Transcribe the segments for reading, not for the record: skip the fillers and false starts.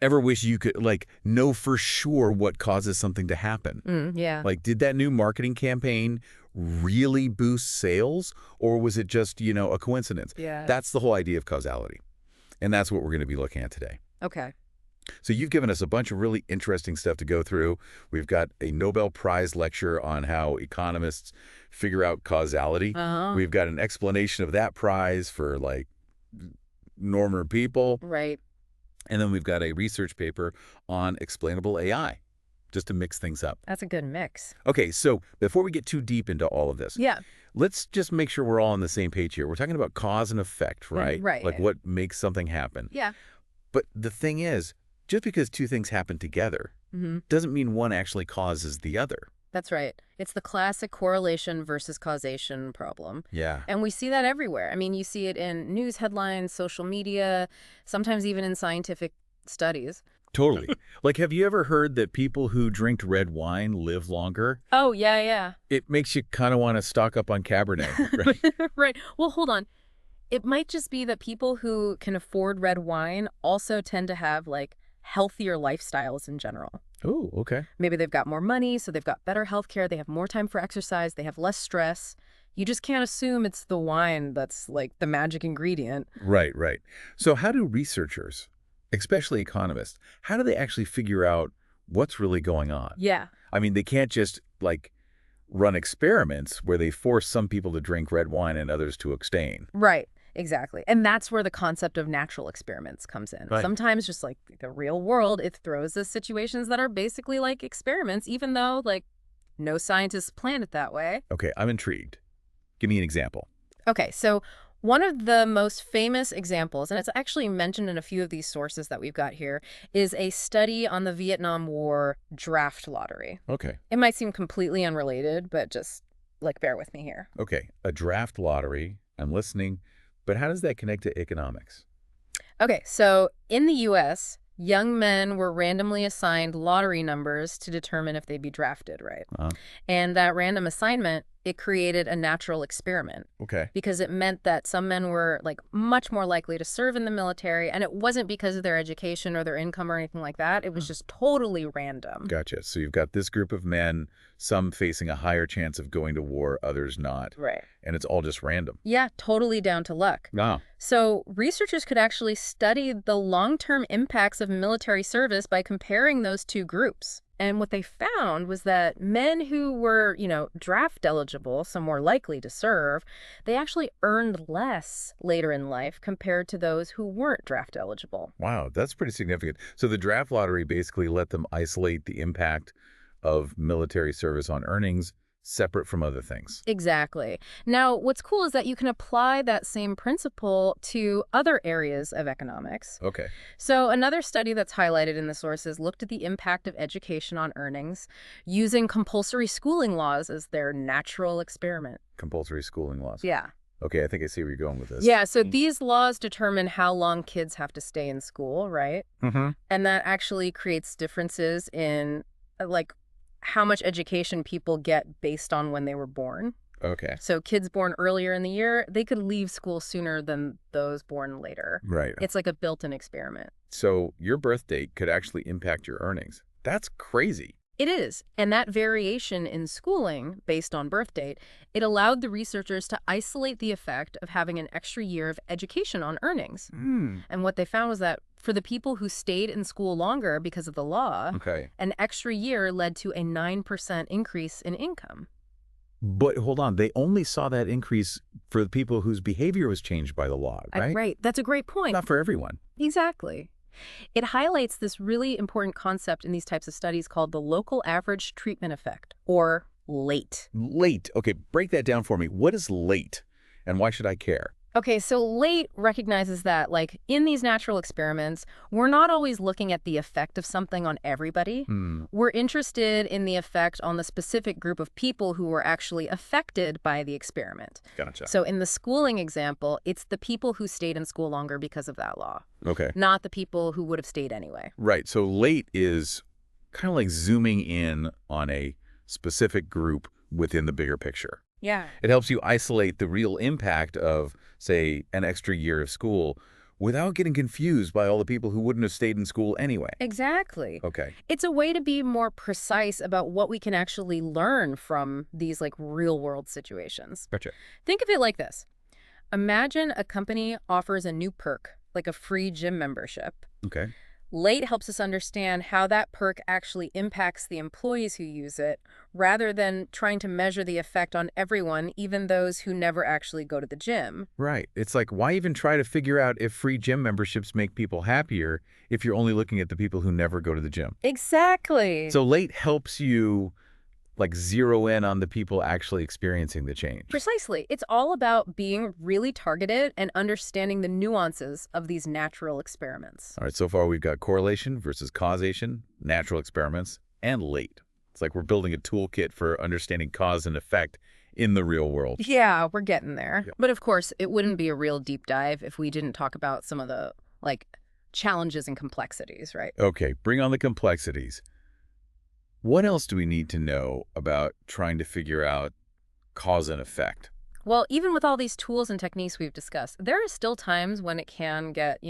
Ever wish you could, like, know for sure what causes something to happen? Yeah. Like, did that new marketing campaign really boost sales, or was it just, a coincidence? Yeah. That's the whole idea of causality, and that's what we're going to be looking at today. Okay. So you've given us a bunch of really interesting stuff to go through. We've got a Nobel Prize lecture on how economists figure out causality. Uh-huh. We've got an explanation of that prize for, like, normal people. Right. And then we've got a research paper on explainable AI, just to mix things up. That's a good mix. Okay, so before we get too deep into all of this, Yeah. let's just make sure we're all on the same page here. We're talking about cause and effect, right? Right. Like what makes something happen. Yeah. But the thing is, just because two things happen together doesn't mean one actually causes the other. That's right. It's the classic correlation versus causation problem. Yeah. And we see that everywhere. I mean, you see it in news headlines, social media, sometimes even in scientific studies. Totally. Like, have you ever heard that people who drink red wine live longer? Oh, yeah. It makes you kind of want to stock up on Cabernet, right? Right. Well, hold on. It might just be that people who can afford red wine also tend to have, like, healthier lifestyles in general. Oh, okay. Maybe they've got more money, so they've got better health care, they have more time for exercise, they have less stress. You just can't assume it's the wine that's, like, the magic ingredient. Right. So how do researchers, especially economists, how do they actually figure out what's really going on? Yeah. I mean, they can't just, like, run experiments where they force some people to drink red wine and others to abstain. Right. Exactly. And that's where the concept of natural experiments comes in. Right. Sometimes, just like the real world, it throws us situations that are basically like experiments, even though, like, no scientists planned it that way. Okay, I'm intrigued. Give me an example. Okay, so one of the most famous examples, and it's actually mentioned in a few of these sources that we've got here, is a study on the Vietnam War draft lottery. Okay. It might seem completely unrelated, but just, like, bear with me here. Okay, a draft lottery. I'm listening. But how does that connect to economics? Okay, so in the U.S., young men were randomly assigned lottery numbers to determine if they'd be drafted, right? And that random assignment, it created a natural experiment. Okay. Because it meant that some men were, like, much more likely to serve in the military, and it wasn't because of their education or their income or anything like that. It was just totally random. Gotcha. So you've got this group of men, some facing a higher chance of going to war, others not. Right. And it's all just random. Yeah, totally down to luck. Wow. So researchers could actually study the long-term impacts of military service by comparing those two groups. And what they found was that men who were, draft eligible, so more likely to serve, they actually earned less later in life compared to those who weren't draft eligible. Wow, that's pretty significant. So the draft lottery basically let them isolate the impact of military service on earnings separate from other things. Exactly. Now, what's cool is that you can apply that same principle to other areas of economics. Okay. So another study that's highlighted in the sources looked at the impact of education on earnings using compulsory schooling laws as their natural experiment. Compulsory schooling laws. Yeah. Okay, I think I see where you're going with this. Yeah, so these laws determine how long kids have to stay in school, right? Mm-hmm. And that actually creates differences in, like, how much education people get based on when they were born. Okay. So kids born earlier in the year, they could leave school sooner than those born later. Right. It's like a built-in experiment. So your birth date could actually impact your earnings. That's crazy. It is. And that variation in schooling based on birth date, it allowed the researchers to isolate the effect of having an extra year of education on earnings. And what they found was that for the people who stayed in school longer because of the law, an extra year led to a 9% increase in income. But hold on, they only saw that increase for the people whose behavior was changed by the law, right? Right. That's a great point. Not for everyone. Exactly. It highlights this really important concept in these types of studies called the local average treatment effect, or LATE. LATE. Okay, break that down for me. What is LATE, and why should I care? Okay, so LATE recognizes that, like, in these natural experiments, we're not always looking at the effect of something on everybody. We're interested in the effect on the specific group of people who were actually affected by the experiment. Gotcha. So in the schooling example, it's the people who stayed in school longer because of that law. Okay. Not the people who would have stayed anyway. Right, so LATE is kind of like zooming in on a specific group within the bigger picture. Yeah. It helps you isolate the real impact of, say, an extra year of school without getting confused by all the people who wouldn't have stayed in school anyway. Exactly. Okay. It's a way to be more precise about what we can actually learn from these like real-world situations. Gotcha. Think of it like this. Imagine a company offers a new perk, like a free gym membership. Okay. Late helps us understand how that perk actually impacts the employees who use it, rather than trying to measure the effect on everyone, even those who never actually go to the gym. Right. It's like, why even try to figure out if free gym memberships make people happier if you're only looking at the people who never go to the gym? Exactly. So late helps you like zero in on the people actually experiencing the change. Precisely. It's all about being really targeted and understanding the nuances of these natural experiments. All right, so far we've got correlation versus causation, natural experiments, and late. It's like we're building a toolkit for understanding cause and effect in the real world. Yeah, we're getting there. Yeah. But of course, it wouldn't be a real deep dive if we didn't talk about some of the, like, challenges and complexities, right? Okay, bring on the complexities. What else do we need to know about trying to figure out cause and effect? Well, even with all these tools and techniques we've discussed, there are still times when it can get,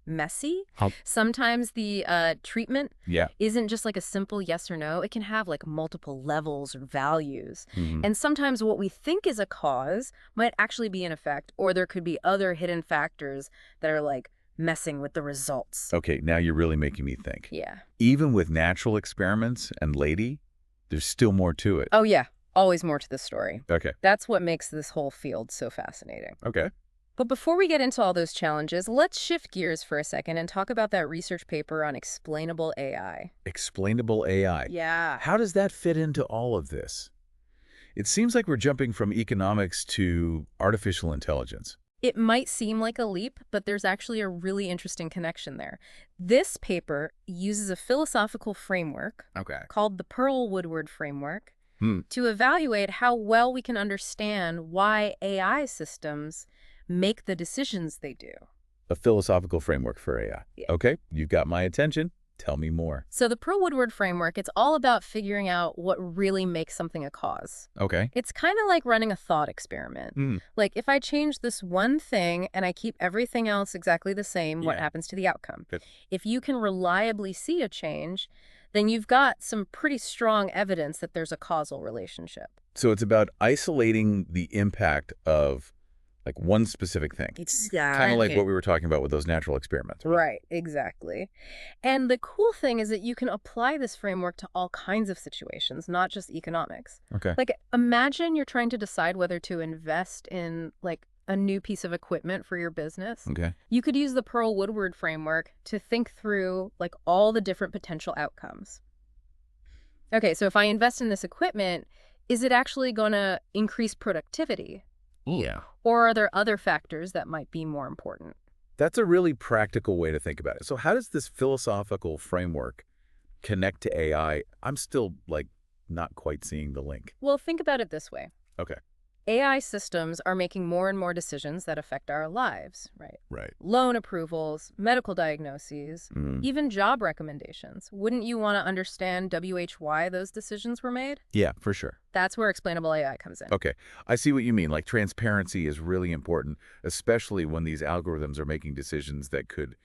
messy. Sometimes the treatment isn't just like a simple yes or no. It can have like multiple levels or values. And sometimes what we think is a cause might actually be an effect, or there could be other hidden factors that are like messing with the results. Okay, now you're really making me think. Yeah. Even with natural experiments and lady, there's still more to it. Oh, yeah. Always more to the story. Okay. That's what makes this whole field so fascinating. Okay. But before we get into all those challenges, let's shift gears for a second and talk about that research paper on explainable AI. Explainable AI. Yeah. How does that fit into all of this? It seems like we're jumping from economics to artificial intelligence. It might seem like a leap, but there's actually a really interesting connection there. This paper uses a philosophical framework called the Pearl-Woodward framework to evaluate how well we can understand why AI systems make the decisions they do. A philosophical framework for AI. Yeah. Okay, you've got my attention. Tell me more. So the Pearl-Woodward framework, it's all about figuring out what really makes something a cause. Okay. It's kind of like running a thought experiment. Like if I change this one thing and I keep everything else exactly the same, what happens to the outcome? Good. If you can reliably see a change, then you've got some pretty strong evidence that there's a causal relationship. So it's about isolating the impact of like one specific thing. Kind of like what we were talking about with those natural experiments. Right, exactly. And the cool thing is that you can apply this framework to all kinds of situations, not just economics. Okay. Like imagine you're trying to decide whether to invest in like a new piece of equipment for your business. Okay. You could use the Pearl-Woodward framework to think through like all the different potential outcomes. Okay, so if I invest in this equipment, is it actually going to increase productivity? Yeah. Or are there other factors that might be more important? That's a really practical way to think about it. So how does this philosophical framework connect to AI? I'm still like not quite seeing the link. Well, think about it this way. Okay. AI systems are making more and more decisions that affect our lives, right? Right. Loan approvals, medical diagnoses, even job recommendations. Wouldn't you want to understand why those decisions were made? Yeah, for sure. That's where explainable AI comes in. Okay. I see what you mean. Like transparency is really important, especially when these algorithms are making decisions that could,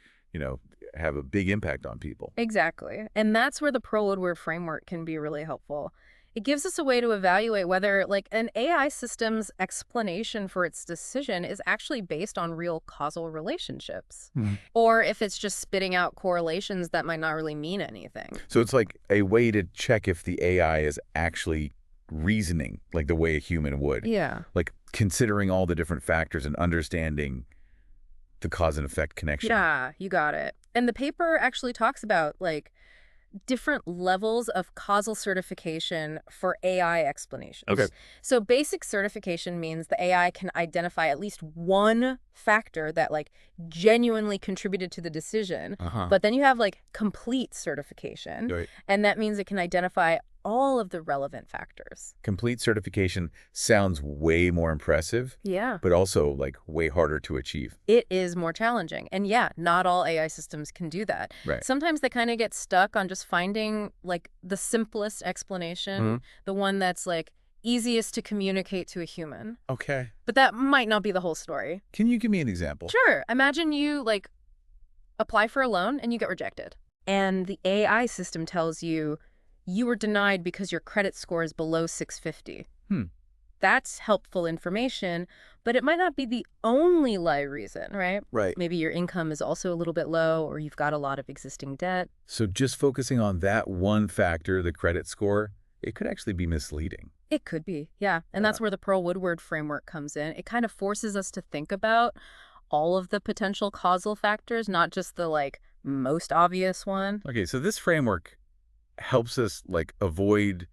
have a big impact on people. Exactly. And that's where the Pearl-Woodward framework can be really helpful. It gives us a way to evaluate whether like an AI system's explanation for its decision is actually based on real causal relationships, or if it's just spitting out correlations that might not really mean anything. So it's like a way to check if the AI is actually reasoning like the way a human would. Yeah. Like considering all the different factors and understanding the cause and effect connection. Yeah, you got it. And the paper actually talks about like different levels of causal certification for AI explanations. Okay. So basic certification means the AI can identify at least one factor that like genuinely contributed to the decision. But then you have like complete certification. Right. And that means it can identify all of the relevant factors. Complete certification sounds way more impressive. Yeah. But also like way harder to achieve. It is more challenging. And yeah, not all AI systems can do that. Right. Sometimes they kind of get stuck on just finding like the simplest explanation, the one that's like easiest to communicate to a human. Okay. But that might not be the whole story. Can you give me an example? Sure. Imagine you, like, apply for a loan and you get rejected. And the AI system tells you you were denied because your credit score is below 650. That's helpful information, but it might not be the only live reason, right? Right. Maybe your income is also a little bit low, or you've got a lot of existing debt. So just focusing on that one factor, the credit score, it could actually be misleading. It could be, yeah. And that's where the Pearl-Woodward framework comes in. It kind of forces us to think about all of the potential causal factors, not just the, like, most obvious one. Okay, so this framework helps us, like, avoid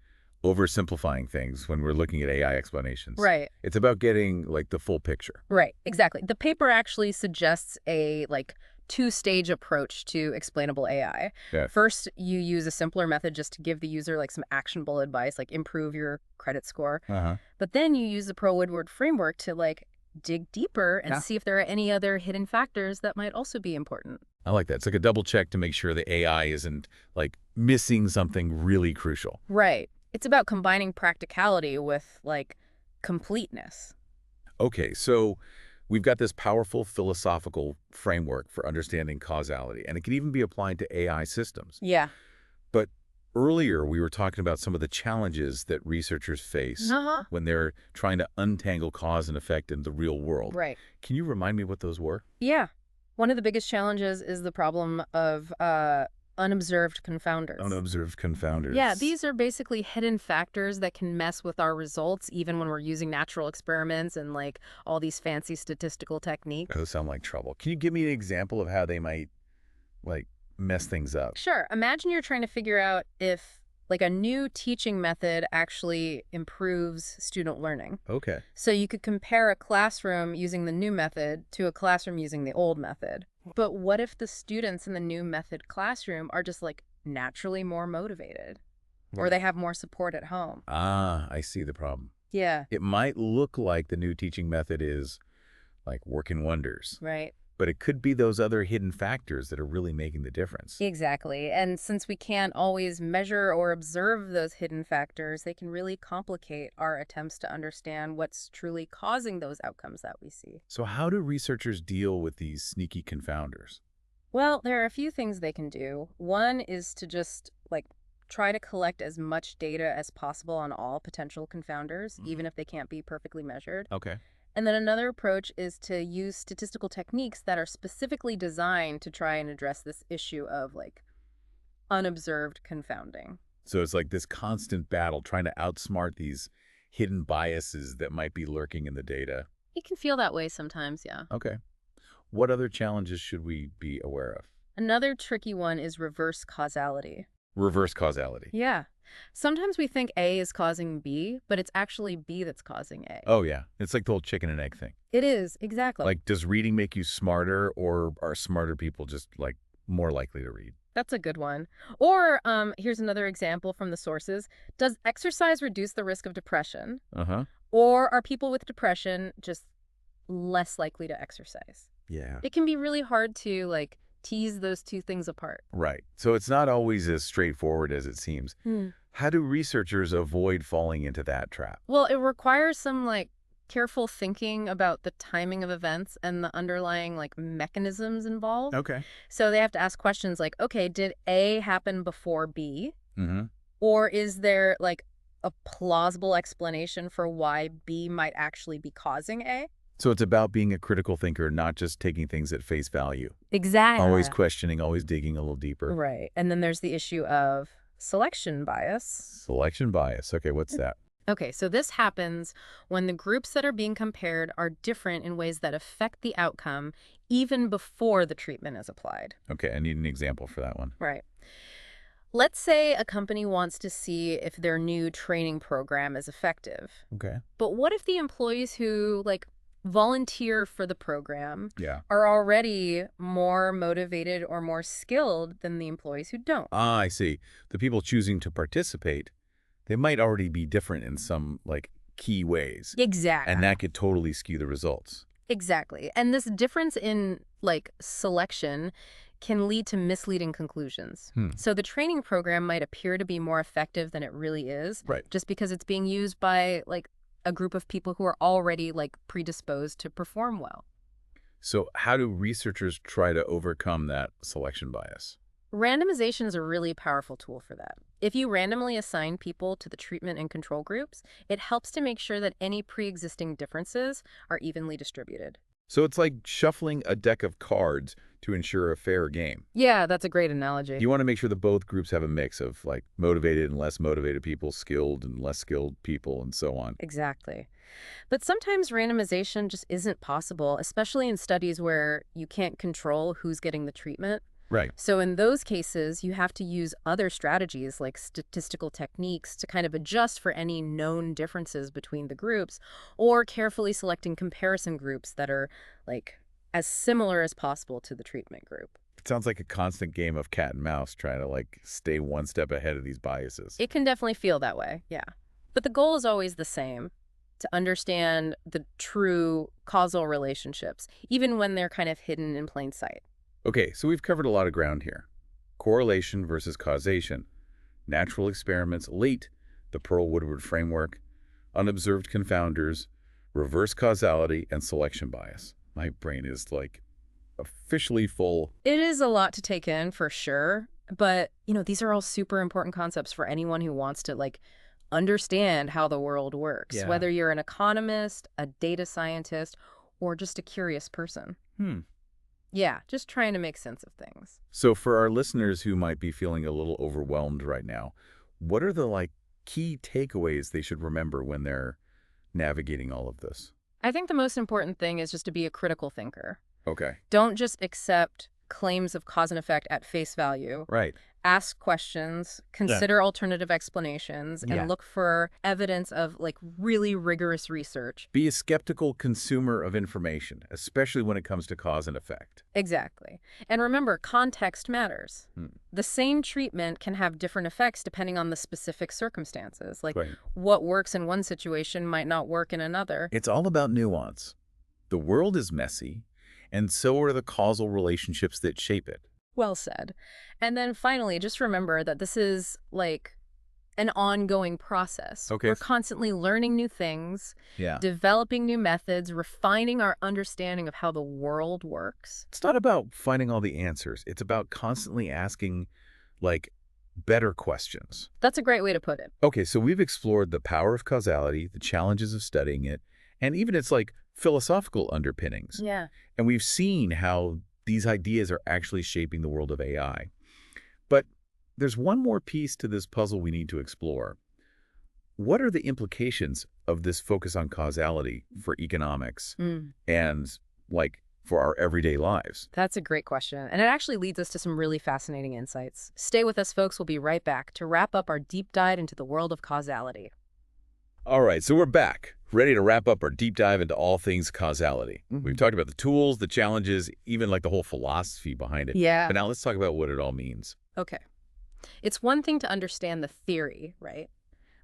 oversimplifying things when we're looking at AI explanations. Right. It's about getting, like, the full picture. Right, exactly. The paper actually suggests a, like, two-stage approach to explainable AI. Yeah. First, you use a simpler method just to give the user, like, some actionable advice, like improve your credit score. But then you use the Pearl-Woodward framework to, like, dig deeper and see if there are any other hidden factors that might also be important. I like that. It's like a double check to make sure the AI isn't, like, missing something really crucial. Right. It's about combining practicality with, like, completeness. Okay, so we've got this powerful philosophical framework for understanding causality, and it can even be applied to AI systems. Yeah. But earlier, we were talking about some of the challenges that researchers face when they're trying to untangle cause and effect in the real world. Right. Can you remind me what those were? Yeah. One of the biggest challenges is the problem of unobserved confounders. Unobserved confounders. Yeah, these are basically hidden factors that can mess with our results even when we're using natural experiments and, like, all these fancy statistical techniques. Those sound like trouble. Can you give me an example of how they might, like, mess things up? Sure. Imagine you're trying to figure out if, like, a new teaching method actually improves student learning. Okay. So you could compare a classroom using the new method to a classroom using the old method. But what if the students in the new method classroom are just, like, naturally more motivated? Or they have more support at home? Ah, I see the problem. Yeah. It might look like the new teaching method is, like, working wonders. Right. But it could be those other hidden factors that are really making the difference. Exactly. And since we can't always measure or observe those hidden factors, they can really complicate our attempts to understand what's truly causing those outcomes that we see. So how do researchers deal with these sneaky confounders? Well, there are a few things they can do. One is to just, like, try to collect as much data as possible on all potential confounders, even if they can't be perfectly measured. Okay. And then another approach is to use statistical techniques that are specifically designed to try and address this issue of, like, unobserved confounding. So it's like this constant battle trying to outsmart these hidden biases that might be lurking in the data. It can feel that way sometimes, yeah. Okay. What other challenges should we be aware of? Another tricky one is reverse causality. Reverse causality. Yeah. Sometimes we think A is causing B, but it's actually B that's causing A. Oh, yeah. It's like the whole chicken and egg thing. It is, exactly. Like, does reading make you smarter, or are smarter people just, like, more likely to read? That's a good one. Or here's another example from the sources. Does exercise reduce the risk of depression? Or are people with depression just less likely to exercise? Yeah. It can be really hard to, like, tease those two things apart. Right. So it's not always as straightforward as it seems. How do researchers avoid falling into that trap? Well, it requires some, like, careful thinking about the timing of events and the underlying, like, mechanisms involved. Okay. So they have to ask questions like, okay, did A happen before B? Or is there, like, a plausible explanation for why B might actually be causing A? So it's about being a critical thinker, not just taking things at face value. Exactly. Always questioning, always digging a little deeper. Right. And then there's the issue of selection bias. Selection bias. Okay, what's that? Okay, so this happens when the groups that are being compared are different in ways that affect the outcome even before the treatment is applied. Okay, I need an example for that one. Right. Let's say a company wants to see if their new training program is effective. Okay. But what if the employees who, like, volunteer for the program Yeah. are already more motivated or more skilled than the employees who don't? Ah, I see. The people choosing to participate, they might already be different in some, like, key ways. Exactly. And that could totally skew the results. Exactly. And this difference in, like, selection can lead to misleading conclusions. Hmm. So the training program might appear to be more effective than it really is, Right. just because it's being used by like a group of people who are already like predisposed to perform well. So how do researchers try to overcome that selection bias? Randomization is a really powerful tool for that. If you randomly assign people to the treatment and control groups, it helps to make sure that any pre-existing differences are evenly distributed. So it's like shuffling a deck of cards to ensure a fair game. Yeah, that's a great analogy. You want to make sure that both groups have a mix of like motivated and less motivated people, skilled and less skilled people, and so on. Exactly. But sometimes randomization just isn't possible, especially in studies where you can't control who's getting the treatment. Right. So in those cases, you have to use other strategies like statistical techniques to kind of adjust for any known differences between the groups, or carefully selecting comparison groups that are like as similar as possible to the treatment group. It sounds like a constant game of cat and mouse trying to like stay one step ahead of these biases. It can definitely feel that way, yeah. But the goal is always the same, to understand the true causal relationships, even when they're kind of hidden in plain sight. Okay, so we've covered a lot of ground here. Correlation versus causation, natural experiments, late, the Pearl-Woodward framework, unobserved confounders, reverse causality, and selection bias. My brain is like officially full. It is a lot to take in for sure, but these are all super important concepts for anyone who wants to like understand how the world works, Yeah. whether you're an economist, a data scientist, or just a curious person. Yeah, just trying to make sense of things. So for our listeners who might be feeling a little overwhelmed right now, what are the like key takeaways they should remember when they're navigating all of this? I think the most important thing is just to be a critical thinker. Okay. Don't just accept claims of cause and effect at face value. Right. Ask questions, consider alternative explanations, Yeah. and look for evidence of like really rigorous research. Be a skeptical consumer of information, especially when it comes to cause and effect. Exactly. And remember, context matters. Hmm. The same treatment can have different effects depending on the specific circumstances. Like Right. what works in one situation might not work in another. It's all about nuance. The world is messy, and so are the causal relationships that shape it. Well said. And then finally, just remember that this is like an ongoing process. Okay. We're constantly learning new things, Yeah. developing new methods, refining our understanding of how the world works. It's not about finding all the answers. It's about constantly asking, like, better questions. That's a great way to put it. Okay, so we've explored the power of causality, the challenges of studying it, and even its, like, philosophical underpinnings. Yeah. And we've seen how these ideas are actually shaping the world of AI. But there's one more piece to this puzzle we need to explore. What are the implications of this focus on causality for economics and, like, for our everyday lives? That's a great question. And it actually leads us to some really fascinating insights. Stay with us, folks. We'll be right back to wrap up our deep dive into the world of causality. All right, so we're back, ready to wrap up our deep dive into all things causality. We've talked about the tools, the challenges, even like the whole philosophy behind it. Yeah. But now let's talk about what it all means. Okay. It's one thing to understand the theory, right?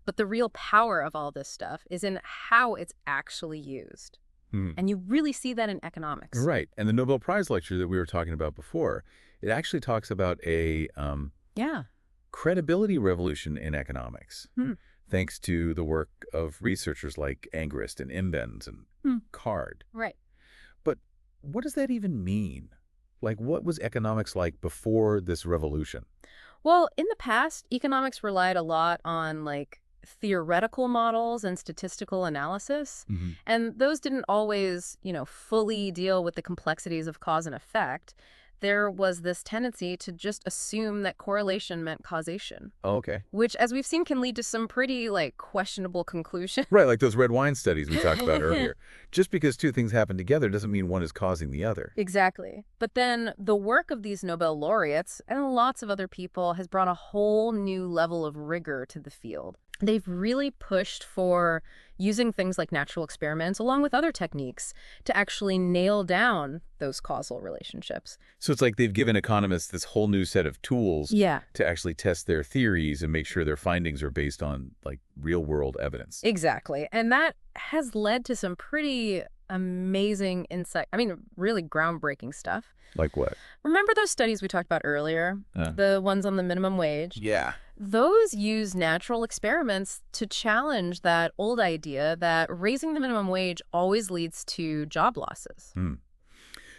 But the real power of all this stuff is in how it's actually used. And you really see that in economics. Right, and the Nobel Prize lecture that we were talking about before, it actually talks about a credibility revolution in economics. Thanks to the work of researchers like Angrist and Imbens and Card. Right. But what does that even mean? Like, what was economics like before this revolution? Well, in the past, economics relied a lot on like theoretical models and statistical analysis. And those didn't always, fully deal with the complexities of cause and effect. There was this tendency to just assume that correlation meant causation. Oh, okay. Which, as we've seen, can lead to some pretty, questionable conclusions. Right, like those red wine studies we talked about earlier. Just because two things happen together doesn't mean one is causing the other. Exactly. But then the work of these Nobel laureates and lots of other people has brought a whole new level of rigor to the field. They've really pushed for using things like natural experiments along with other techniques to actually nail down those causal relationships. So it's like they've given economists this whole new set of tools Yeah, to actually test their theories and make sure their findings are based on, like, real-world evidence. exactly. And that has led to some pretty amazing insight. I mean, really groundbreaking stuff. Like what? Remember those studies we talked about earlier? The ones on the minimum wage? Yeah. Those use natural experiments to challenge that old idea that raising the minimum wage always leads to job losses.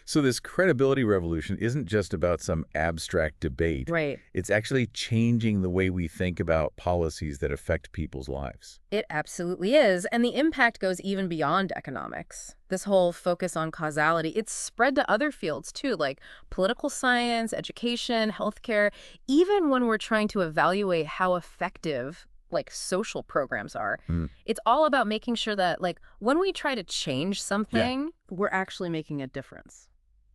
So this credibility revolution isn't just about some abstract debate. Right. It's actually changing the way we think about policies that affect people's lives. It absolutely is. And the impact goes even beyond economics. This whole focus on causality, it's spread to other fields too, like political science, education, healthcare, even when we're trying to evaluate how effective like social programs are. It's all about making sure that like when we try to change something, we're actually making a difference.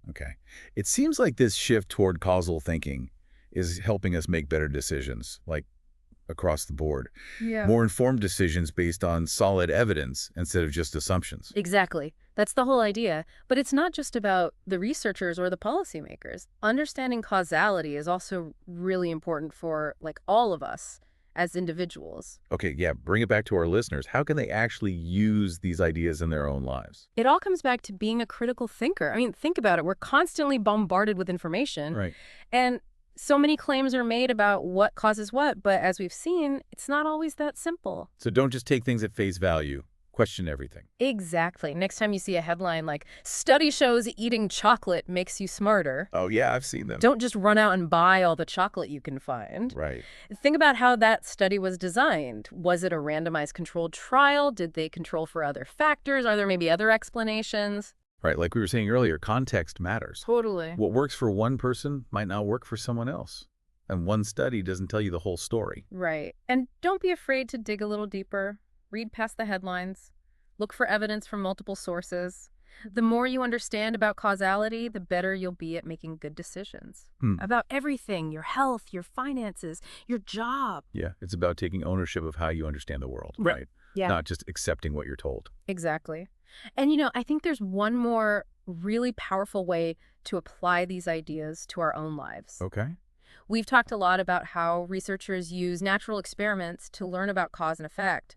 Okay. It seems like this shift toward causal thinking is helping us make better decisions, like across the board. Yeah. More informed decisions based on solid evidence instead of just assumptions. Exactly. That's the whole idea. But it's not just about the researchers or the policymakers. Understanding causality is also really important for like all of us as individuals. Okay, yeah, bring it back to our listeners. How can they actually use these ideas in their own lives? It all comes back to being a critical thinker. I mean, think about it. We're constantly bombarded with information. Right. And so many claims are made about what causes what, but as we've seen, it's not always that simple. So don't just take things at face value. Question everything. Exactly. Next time you see a headline like, study shows eating chocolate makes you smarter, Oh, yeah, I've seen them. don't just run out and buy all the chocolate you can find. Right. Think about how that study was designed. Was it a randomized controlled trial? Did they control for other factors? Are there maybe other explanations? Right, like we were saying earlier, context matters. Totally. What works for one person might not work for someone else. And one study doesn't tell you the whole story. Right. And don't be afraid to dig a little deeper. Read past the headlines. Look for evidence from multiple sources. The more you understand about causality, the better you'll be at making good decisions. About everything, your health, your finances, your job. Yeah, it's about taking ownership of how you understand the world, right? Yeah. Not just accepting what you're told. Exactly. And I think there's one more really powerful way to apply these ideas to our own lives. Okay. We've talked a lot about how researchers use natural experiments to learn about cause and effect.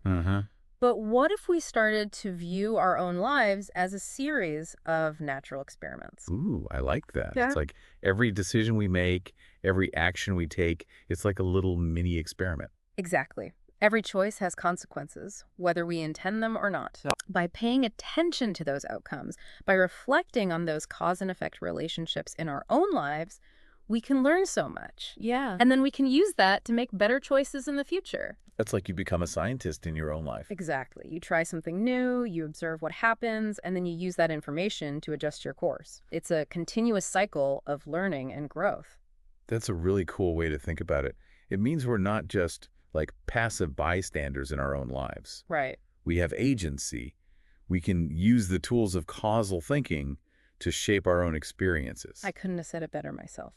But what if we started to view our own lives as a series of natural experiments? Ooh, I like that. Yeah. It's like every decision we make, every action we take, it's like a little mini experiment. Exactly. Every choice has consequences, whether we intend them or not. By paying attention to those outcomes, by reflecting on those cause and effect relationships in our own lives, we can learn so much. Yeah. And then we can use that to make better choices in the future. That's like you become a scientist in your own life. Exactly. You try something new, you observe what happens, and then you use that information to adjust your course. It's a continuous cycle of learning and growth. That's a really cool way to think about it. It means we're not just like passive bystanders in our own lives. Right. We have agency. We can use the tools of causal thinking to shape our own experiences. I couldn't have said it better myself.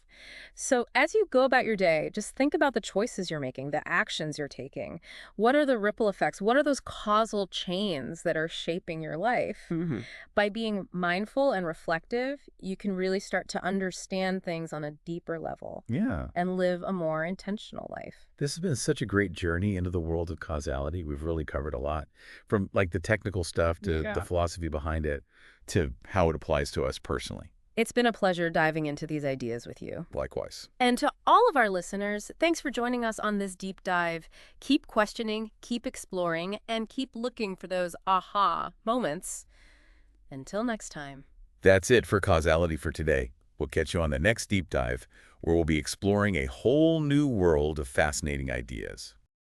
So as you go about your day, just think about the choices you're making, the actions you're taking. What are the ripple effects? What are those causal chains that are shaping your life? By being mindful and reflective, you can really start to understand things on a deeper level. Yeah. And live a more intentional life. This has been such a great journey into the world of causality. We've really covered a lot, from like the technical stuff to the philosophy behind it to how it applies to us personally. It's been a pleasure diving into these ideas with you. Likewise. And to all of our listeners, thanks for joining us on this deep dive. Keep questioning, keep exploring, and keep looking for those aha moments. Until next time. That's it for Causality for today. We'll catch you on the next deep dive, where we'll be exploring a whole new world of fascinating ideas.